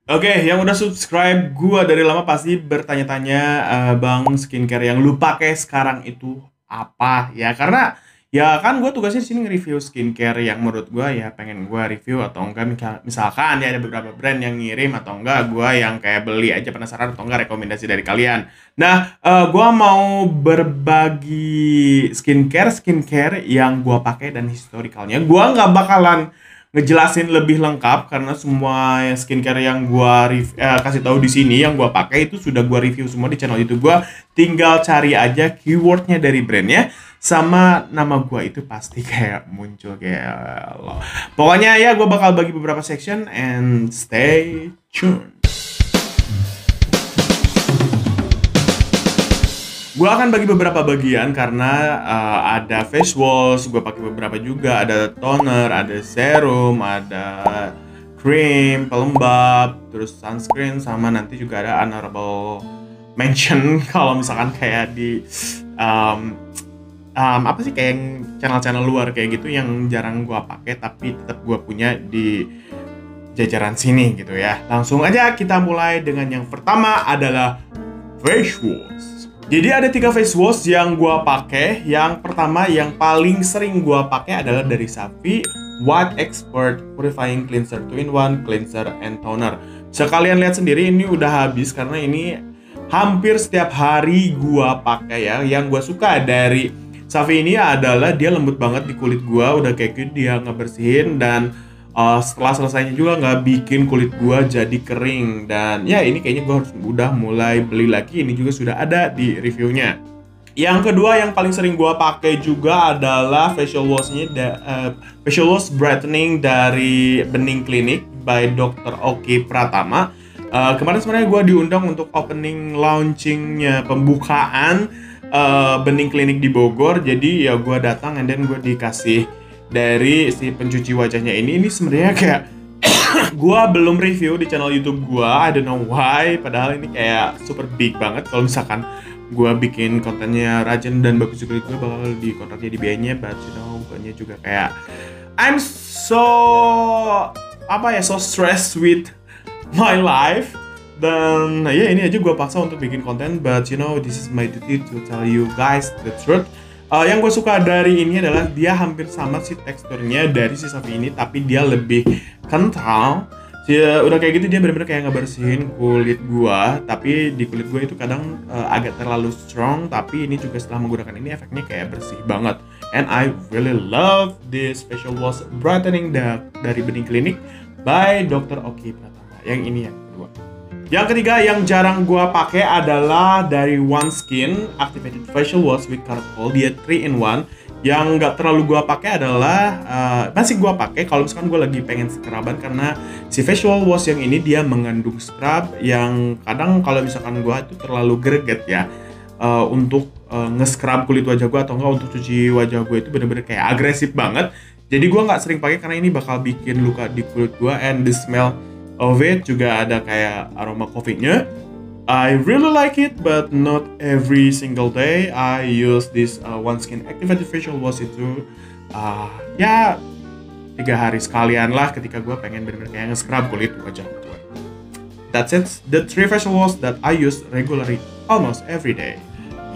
Oke, yang udah subscribe gua dari lama pasti bertanya-tanya, Bang, skincare yang lu pakai sekarang itu apa ya? Karena ya kan gue tugasnya di sini nge-review skincare yang menurut gua ya pengen gua review atau enggak misalkan ya ada beberapa brand yang ngirim atau enggak gua yang kayak beli aja penasaran atau enggak rekomendasi dari kalian. Nah, gua mau berbagi skincare yang gua pakai dan historicalnya. Gua nggak bakalan ngejelasin lebih lengkap karena semua skincare yang kasih tahu di sini yang gua pakai itu sudah gua review semua di channel YouTube gua. Tinggal cari aja keywordnya dari brandnya sama nama gua itu pasti kayak muncul kayak lo. Pokoknya ya gua bakal bagi beberapa section and stay tuned. Gue akan bagi beberapa bagian karena ada face wash, gue pakai beberapa juga, ada toner, ada serum, ada cream, pelembab, terus sunscreen, sama nanti juga ada honorable mention kalau misalkan kayak di apa sih kayak channel-channel luar kayak gitu yang jarang gue pakai tapi tetap gue punya di jajaran sini gitu ya. Langsung aja kita mulai dengan yang pertama adalah face wash. Jadi ada 3 face wash yang gua pakai. Yang pertama yang paling sering gua pakai adalah dari Savi White Expert Purifying Cleanser 2-in-1 Cleanser and Toner. Sekalian lihat sendiri ini udah habis karena ini hampir setiap hari gua pakai ya. Yang gua suka dari Savi ini adalah dia lembut banget di kulit gua, udah kayak gitu dia ngebersihin dan setelah selesainya juga nggak bikin kulit gua jadi kering. Dan ya ini kayaknya gua harus udah mulai beli lagi, ini juga sudah ada di reviewnya. Yang kedua yang paling sering gua pakai juga adalah facial facial wash brightening dari Bening Clinic by Dr. Oki Pratama. Kemarin sebenarnya gua diundang untuk opening launchingnya pembukaan Bening Clinic di Bogor, jadi ya gua datang and then gua dikasih dari si pencuci wajahnya ini sebenarnya kayak gua belum review di channel YouTube gua, I don't know why, padahal ini kayak super big banget. Kalau misalkan gua bikin kontennya rajin dan bagus juga gua bakal di kontraknya di biayanya, but you know banyak juga kayak I'm so so stressed with my life. Dan ya ini aja gua paksa untuk bikin konten, but you know this is my duty to tell you guys the truth. Yang gue suka dari ini adalah dia hampir sama sih teksturnya dari si Savi ini, tapi dia lebih kental. Udah kayak gitu dia benar-benar kayak ngebersihin kulit gua, tapi di kulit gua itu kadang agak terlalu strong, tapi ini juga setelah menggunakan ini efeknya kayak bersih banget. And I really love this facial wash brightening dari Bening Clinic by Dr. Oki Pratama. Yang ini yang kedua. Yang ketiga yang jarang gua pakai adalah dari OneSkin Activated Facial Wash with Charcoal. Dia 3-in-1. Yang nggak terlalu gua pakai adalah masih gua pakai kalau misalkan gua lagi pengen scrubban, karena si facial wash yang ini dia mengandung scrub yang kadang kalau misalkan gua itu terlalu greget ya untuk nge-scrub kulit wajah gua atau enggak untuk cuci wajah gua itu bener-bener kayak agresif banget. Jadi gua nggak sering pakai karena ini bakal bikin luka di kulit gua, and the smell of it juga ada kayak aroma coffee-nya. I really like it, but not every single day. I use this OneSkin Activated Facial Wash itu ya 3 hari sekalian lah ketika gue pengen bener-bener kayak nge-scrub kulit wajah gue. That's it, the 3 facial wash that I use regularly almost every day.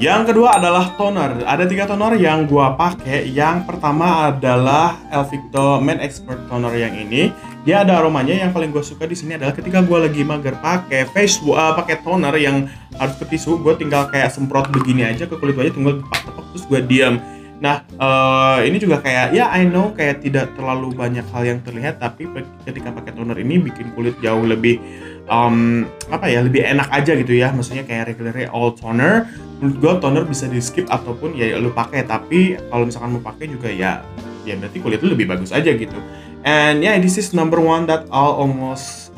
Yang kedua adalah toner. Ada 3 toner yang gua pakai. Yang pertama adalah Elvicto Men Expert Toner yang ini. Dia ada aromanya. Yang paling gue suka di sini adalah ketika gua lagi mager pakai pakai toner yang harus ke tisu, gue tinggal kayak semprot begini aja ke kulit wajah, tinggal tepak-tepak terus gue diam. Nah, ini juga kayak ya I know kayak tidak terlalu banyak hal yang terlihat, tapi ketika pakai toner ini bikin kulit jauh lebih lebih enak aja gitu ya. Maksudnya kayak regular all toner. Menurut gue toner bisa di skip ataupun ya lu pakai, tapi kalau misalkan mau pakai juga ya berarti kulit lu lebih bagus aja gitu. And yeah, this is number one that I'll almost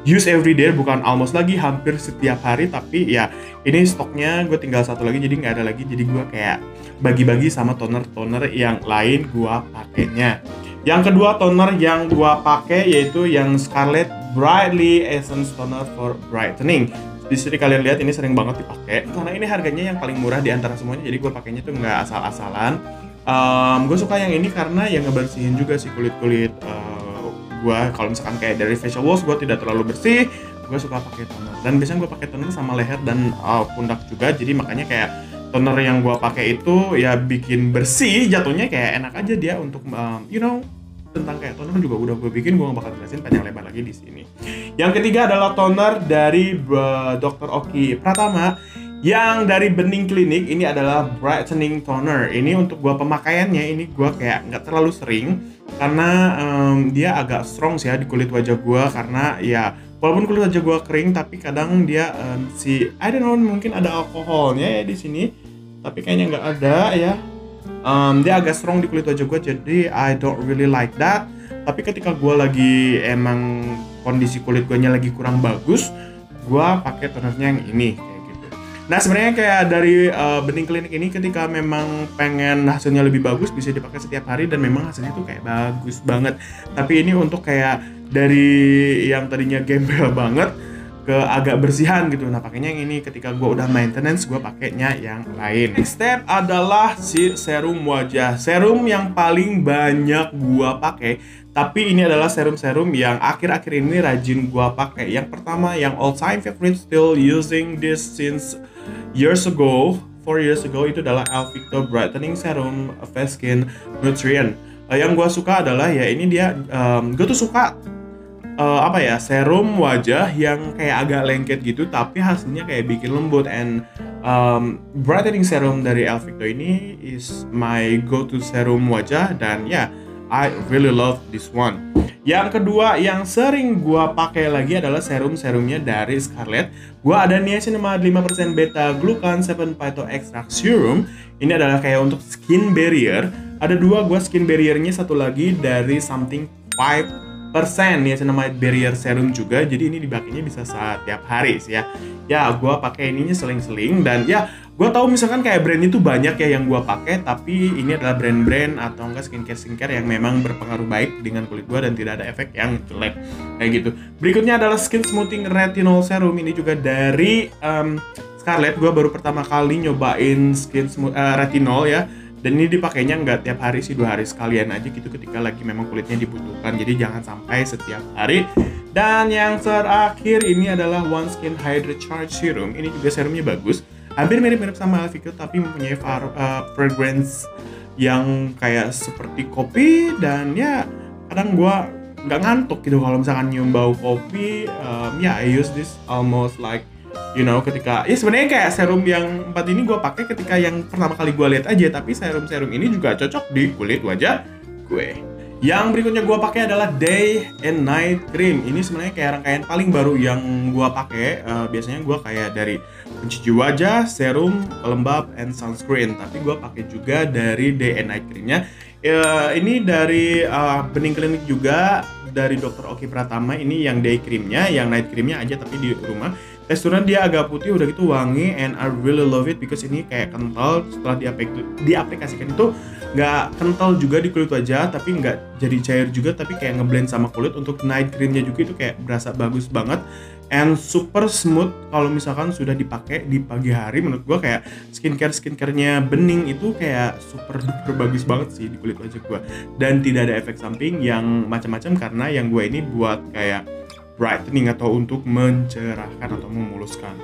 use every day, bukan almost lagi, hampir setiap hari. Tapi ya ini stoknya gue tinggal satu lagi, jadi nggak ada lagi, jadi gue kayak bagi-bagi sama toner-toner yang lain gue pakainya. Yang kedua toner yang gue pakai yaitu yang Scarlett Brightly Essence Toner for Brightening. Di sini kalian lihat ini sering banget dipakai karena ini harganya yang paling murah di antara semuanya, jadi gue pakainya tuh nggak asal-asalan. Gue suka yang ini karena yang ngebersihin juga sih kulit-kulit gue. Kalau misalkan kayak dari facial wash gue tidak terlalu bersih, gue suka pakai toner. Dan biasanya gue pakai toner sama leher dan pundak juga. Jadi makanya kayak toner yang gue pakai itu ya bikin bersih, jatuhnya kayak enak aja dia untuk tentang kayak toner juga udah gue bikin, gue gak bakal jelasin panjang lebar lagi di sini. Yang ketiga adalah toner dari Dr. Oki Pratama yang dari Bening Clinic. Ini adalah brightening toner. Ini untuk gue pemakaiannya ini gue kayak nggak terlalu sering karena dia agak strong sih ya di kulit wajah gue, karena ya walaupun kulit wajah gue kering tapi kadang dia I don't know, mungkin ada alkoholnya ya di sini, tapi kayaknya nggak ada ya. Dia agak strong di kulit wajah gue, jadi I don't really like that. Tapi ketika gue lagi emang kondisi kulit gue nya lagi kurang bagus, gue pakai tonernya yang ini kayak gitu. Nah sebenarnya kayak dari Bening Clinic ini ketika memang pengen hasilnya lebih bagus bisa dipakai setiap hari dan memang hasilnya tuh kayak bagus banget. Tapi ini untuk kayak dari yang tadinya gembel banget ke agak bersihan gitu. Nah pakainya yang ini, ketika gue udah maintenance gue pakainya yang lain. Next step adalah si serum wajah. Serum yang paling banyak gue pakai, tapi ini adalah serum-serum yang akhir-akhir ini rajin gue pakai. Yang pertama yang all time favorite, still using this since years ago, 4 years ago, itu adalah Elvicto Brightening Serum Face Skin Nutrient. Yang gue suka adalah ya ini dia, gue tuh suka serum wajah yang kayak agak lengket gitu tapi hasilnya kayak bikin lembut. And brightening serum dari Elvicto ini is my go-to serum wajah, dan I really love this one. Yang kedua yang sering gua pakai lagi adalah serum-serumnya dari Scarlett. Gua ada niacinamide 5% beta glucan 7 phyto extract serum. Ini adalah kayak untuk skin barrier. Ada dua gua skin barriernya, satu lagi dari something 5% niacinamide barrier serum juga. Jadi ini dipakainya bisa setiap hari sih ya. Ya, gue pakai ininya seling-seling, dan ya gue tahu misalkan kayak brand itu banyak ya yang gue pakai, tapi ini adalah brand-brand atau enggak skincare yang memang berpengaruh baik dengan kulit gue dan tidak ada efek yang jelek kayak gitu. Berikutnya adalah Skin Smoothing Retinol Serum. Ini juga dari Scarlett. Gue baru pertama kali nyobain retinol ya. Dan ini dipakainya nggak tiap hari sih, 2 hari sekalian aja gitu ketika lagi memang kulitnya dibutuhkan. Jadi jangan sampai setiap hari. Dan yang terakhir ini adalah One Skin Hydra Charge Serum. Ini juga serumnya bagus, hampir mirip-mirip sama Elvicto tapi mempunyai fragrance yang kayak seperti kopi. Dan ya kadang gue nggak ngantuk gitu kalau misalkan nyium bau kopi. I use this almost like ketika sebenarnya kayak serum yang 4 ini gue pakai ketika yang pertama kali gue lihat aja, tapi serum-serum ini juga cocok di kulit wajah gue. Yang berikutnya gue pakai adalah Day and Night Cream. Ini sebenarnya kayak rangkaian paling baru yang gue pakai. Biasanya gue kayak dari pencuci wajah, serum, pelembab, and sunscreen. Tapi gue pakai juga dari Day and Night Creamnya. Ini dari Bening Clinic juga, dari Dr. Oki Pratama. Ini yang day creamnya, yang night creamnya aja tapi di rumah. Teksturnya dia agak putih, udah gitu wangi, and I really love it because ini kayak kental. Setelah diaplikasikan itu nggak kental juga di kulit wajah, tapi nggak jadi cair juga, tapi kayak ngeblend sama kulit. Untuk night creamnya juga itu kayak berasa bagus banget and super smooth kalau misalkan sudah dipakai di pagi hari. Menurut gue kayak skincare-nya Bening itu kayak super duper bagus banget sih di kulit wajah gue, dan tidak ada efek samping yang macam-macam karena yang gue ini buat kayak brightening atau untuk mencerahkan atau memuluskan.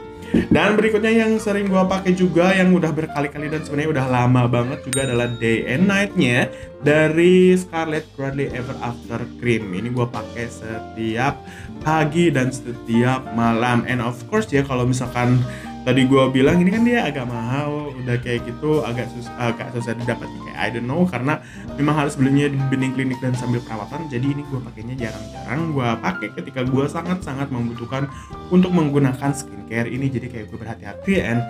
Dan berikutnya yang sering gue pakai juga, yang udah berkali-kali dan sebenarnya udah lama banget juga, adalah Day and Night-nya dari Scarlett Bradley Ever After Cream. Ini gue pakai setiap pagi dan setiap malam. And of course ya, kalau misalkan tadi gue bilang ini kan dia agak mahal, udah kayak gitu agak susah didapat kayak I don't know, karena memang harus belinya di Bening Clinic dan sambil perawatan. Jadi ini gue pakainya jarang-jarang gue pakai ketika gue sangat-sangat membutuhkan untuk menggunakan skincare ini. Jadi kayak gue berhati-hati, and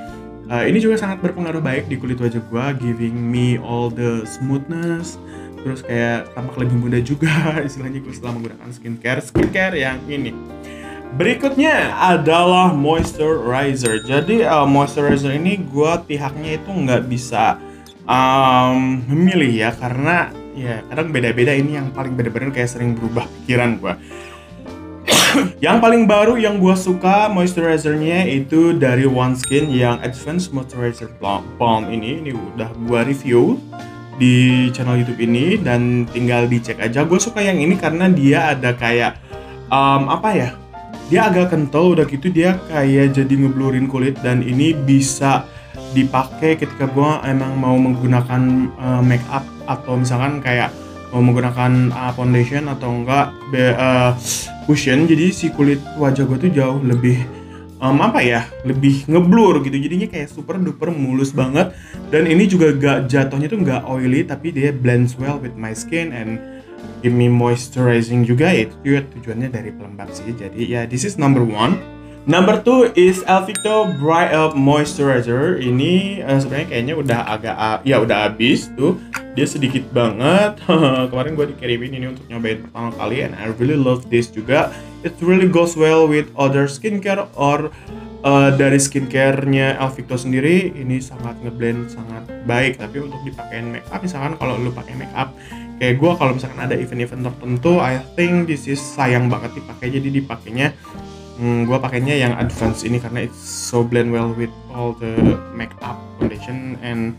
ini juga sangat berpengaruh baik di kulit wajah gue, giving me all the smoothness, terus kayak tampak lebih muda juga istilahnya gue setelah menggunakan skincare yang ini. Berikutnya adalah moisturizer. Jadi moisturizer ini gue pihaknya itu nggak bisa memilih ya, karena ya kadang beda-beda. Ini yang paling bener-bener kayak sering berubah pikiran gue. Yang paling baru yang gue suka moisturizernya itu dari One Skin yang Advanced Moisturizer Balm ini udah gue review di channel YouTube ini dan tinggal dicek aja. Gue suka yang ini karena dia ada kayak apa ya? Dia agak kental, udah gitu dia kayak jadi ngeblurin kulit, dan ini bisa dipakai ketika gue emang mau menggunakan make up, atau misalkan kayak mau menggunakan foundation atau enggak cushion. Jadi si kulit wajah gue tuh jauh lebih lebih ngeblur gitu, jadinya kayak super duper mulus banget. Dan ini juga jatuhnya tuh nggak oily, tapi dia blends well with my skin and give me moisturizing juga. Itu juga tujuannya dari pelembab sih. Jadi ya, this is number 1. Number 2 is Elvito Bright Up Moisturizer. Ini sebenarnya kayaknya udah udah habis tuh. Dia sedikit banget. Kemarin gue dikirimin ini untuk nyobain pertama kali, and I really love this juga. It really goes well with other skincare or dari skincare-nya Elvito sendiri. Ini sangat ngeblend sangat baik. Tapi untuk dipakein make up, misalkan kalau lu pakai make up kayak gue, kalau misalkan ada event-event tertentu, I think this is sayang banget dipakai. Jadi dipakainya gue pakainya yang advance ini karena it's so blend well with all the makeup, foundation, and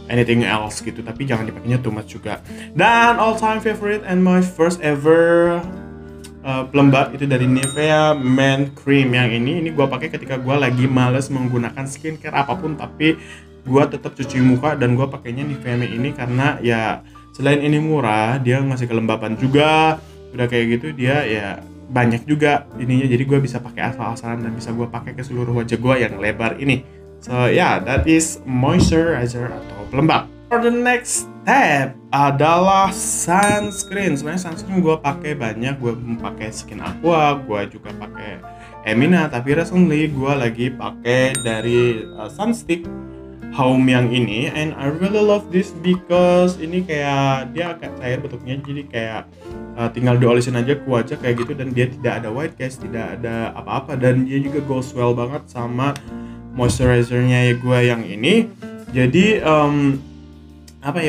anything else gitu. Tapi jangan dipakainya too much juga. Dan all time favorite and my first ever pelembab itu dari Nivea Men Cream. Yang ini gue pakai ketika gue lagi males menggunakan skincare apapun, tapi gue tetap cuci muka, dan gue pakainya Nivea Men ini karena ya selain ini murah, dia ngasih kelembapan juga. Udah kayak gitu dia ya banyak juga ininya, jadi gue bisa pakai asal-asalan dan bisa gue pakai ke seluruh wajah gue yang lebar ini. So yeah, that is moisturizer atau pelembab. For the next step adalah sunscreen. Sebenarnya sunscreen gue pakai banyak. Gue pakai Skin Aqua, gue juga pakai Emina, tapi recently gue lagi pakai dari Sunstick Home yang ini, and I really love this because ini kayak dia agak cair bentuknya, jadi kayak tinggal diolesin aja ke wajah kayak gitu, dan dia tidak ada white cast, tidak ada apa-apa, dan dia juga goes well banget sama moisturizernya gue yang ini. Jadi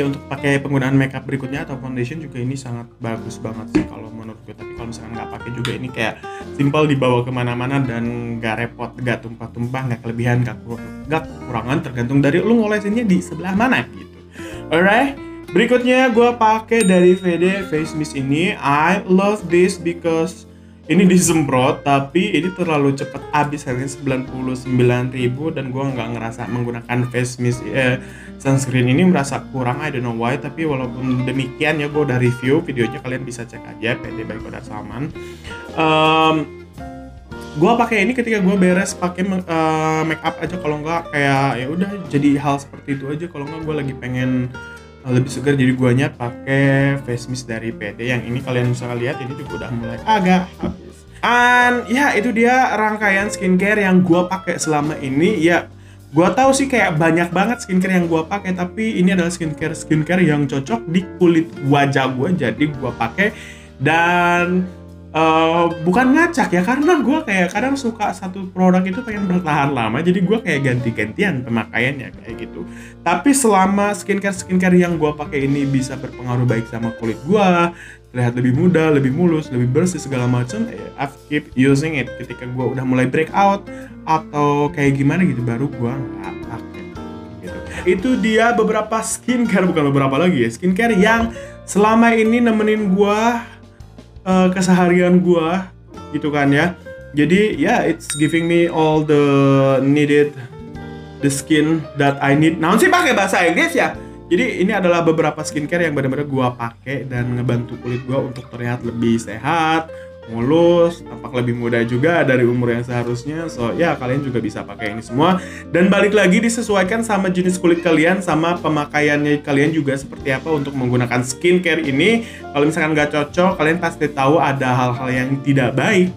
untuk pakai penggunaan makeup berikutnya atau foundation juga ini sangat bagus banget sih kalau menurut gue. Tapi kalau misalkan nggak pakai juga, ini kayak simple dibawa kemana-mana dan nggak repot, nggak tumpah-tumpah, nggak kelebihan, nggak kekurangan, tergantung dari lu ngolesinnya di sebelah mana gitu. Alright, berikutnya gue pakai dari VD Face Mist ini. I love this because ini disemprot, tapi ini terlalu cepat habis, harganya 99.000, dan gue nggak ngerasa menggunakan face mist sunscreen ini merasa kurang, I don't know why. Tapi walaupun demikian ya, gue udah review videonya, kalian bisa cek aja PD by Kodar Salman. Gue pakai ini ketika gue beres pakai make up aja, kalau nggak kayak ya udah jadi hal seperti itu aja. Kalau nggak gue lagi pengen lebih segar, jadi guanya pakai face mist dari PD. Yang ini kalian bisa lihat, ini juga udah mulai agak habis. And ya, itu dia rangkaian skincare yang gue pakai selama ini. Ya, gue tahu sih kayak banyak banget skincare yang gue pakai, tapi ini adalah skincare yang cocok di kulit wajah gue, jadi gue pakai. Dan bukan ngacak ya, karena gue kayak kadang suka satu produk itu pengen bertahan lama, jadi gue kayak ganti-gantian pemakaiannya kayak gitu. Tapi selama skincare yang gue pakai ini bisa berpengaruh baik sama kulit gue, terlihat lebih muda, lebih mulus, lebih bersih segala macam, I've keep using it. Ketika gue udah mulai breakout atau kayak gimana gitu, baru gue nggak pakai gitu. Itu dia beberapa skincare, bukan beberapa lagi ya, skincare yang selama ini nemenin gue keseharian gua gitu kan ya. Jadi ya, it's giving me all the needed the skin that I need. Nah, sih pakai bahasa Inggris ya. Jadi ini adalah beberapa skincare yang benar-benar gua pakai dan ngebantu kulit gua untuk terlihat lebih sehat, mulus, tampak lebih muda juga dari umur yang seharusnya. So ya, kalian juga bisa pakai ini semua. Dan balik lagi, disesuaikan sama jenis kulit kalian, sama pemakaiannya kalian juga seperti apa untuk menggunakan skincare ini. Kalau misalkan nggak cocok, kalian pasti tahu ada hal-hal yang tidak baik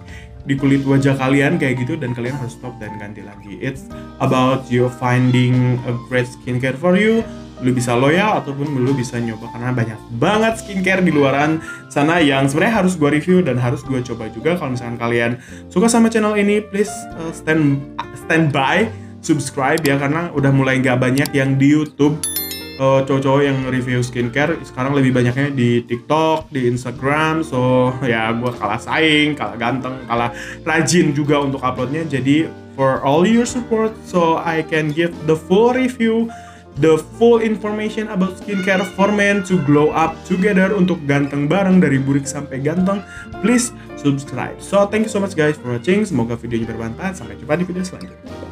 di kulit wajah kalian kayak gitu, dan kalian harus stop dan ganti lagi. It's about you finding a great skincare for you. Lu bisa loyal ataupun lu bisa nyoba, karena banyak banget skincare di luaran sana yang sebenarnya harus gue review dan harus gue coba juga. Kalau misalkan kalian suka sama channel ini, please stand by, subscribe ya, karena udah mulai nggak banyak yang di YouTube cowok-cowok yang review skincare. Sekarang lebih banyaknya di TikTok, di Instagram. So ya, gue kalah saing, kalah ganteng, kalah rajin juga untuk uploadnya. Jadi for all your support, so I can give the full review the full information about skincare for men to glow up together, untuk ganteng bareng dari burik sampai ganteng, please subscribe. So thank you so much guys for watching. Semoga videonya bermanfaat. Sampai jumpa di video selanjutnya.